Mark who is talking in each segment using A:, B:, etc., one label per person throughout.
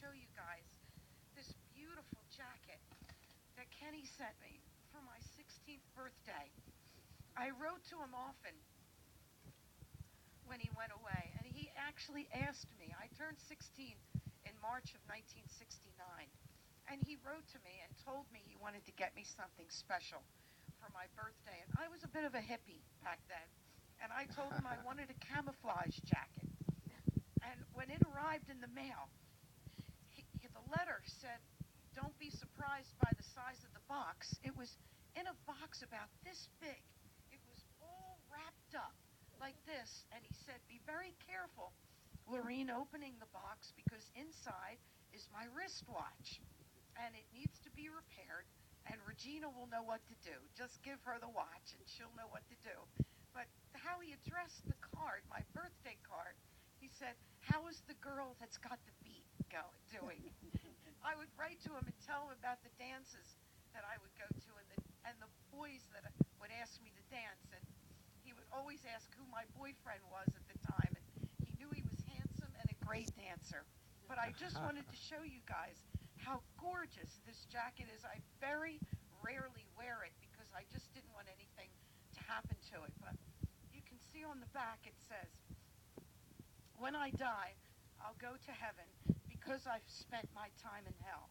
A: show you guys this beautiful jacket that Kenny sent me for my 16th birthday. I wrote to him often when he went away, and he actually asked me. I turned 16 in March of 1969, and he wrote to me and told me he wanted to get me something special for my birthday. And I was a bit of a hippie back then, and I told him I wanted a camouflage jacket. And when it arrived in the mail, the letter said, "Don't be surprised by the size of the box." It was in a box about this big. It was all wrapped up like this, and he said, "Be very careful, Lorene, opening the box, because inside is my wristwatch, and it needs to be repaired, and Regina will know what to do. Just give her the watch, and she'll know what to do." But how he addressed the card, my birthday card, he said, "How is the girl that's got the beat doing?" I would write to him and tell him about the dances that I would go to, and the boys that would ask me to dance. And he would always ask who my boyfriend was at the time, and he knew he was handsome and a great dancer. But I just wanted to show you guys how gorgeous this jacket is. I very rarely wear it because I just didn't want anything to happen to it. But you can see on the back it says, "When I die, I'll go to heaven because I've spent my time in hell."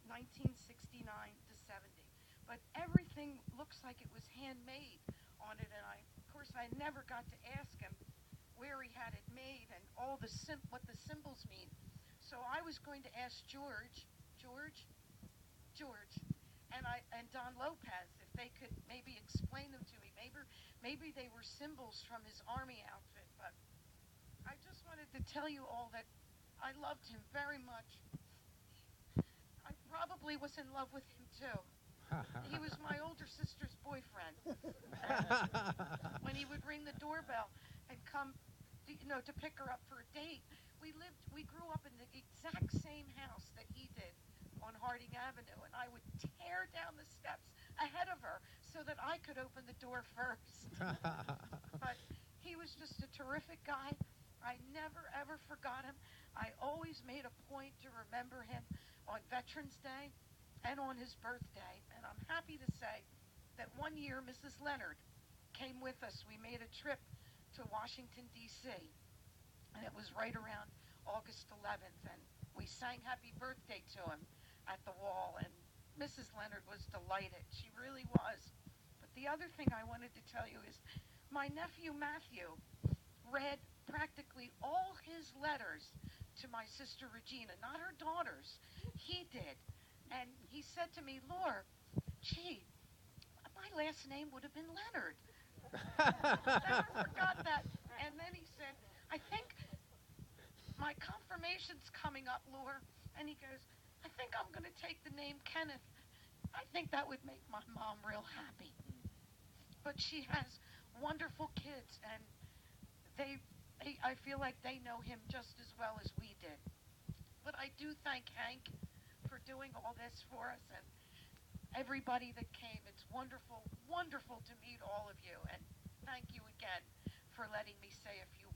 A: 1969 to 70. But everything looks like it was handmade on it, and of course, I never got to ask him where he had it made and all what the symbols mean. So I was going to ask George, and Don Lopez if they could maybe explain them to me. Maybe they were symbols from his army outfit. But I just wanted to tell you all that I loved him very much. I probably was in love with him too. He was my older sister's boyfriend. And when he would ring the doorbell and come, to pick her up for a date, we grew up in the exact same house that he did on Harding Avenue, and I would tear down the steps ahead of her so that I could open the door first. But he was just a terrific guy. I never, ever forgot him. I always made a point to remember him on Veterans Day and on his birthday. And I'm happy to say that one year Mrs. Leonard came with us. We made a trip to Washington, D.C., and it was right around August 11th. And we sang happy birthday to him at the wall, and Mrs. Leonard was delighted. She really was. But the other thing I wanted to tell you is my nephew Matthew read practically all his letters to my sister Regina, not her daughters. He did. And he said to me, "Laura, gee, my last name would have been Leonard." Never forgot that. And then he said, "I think my confirmation's coming up, Laura." And he goes, "I think I'm going to take the name Kenneth. I think that would make my mom real happy." But she has wonderful kids, and I feel like they know him just as well as we did. But I do thank Hank for doing all this for us, and everybody that came. It's wonderful, wonderful to meet all of you, and thank you again for letting me say a few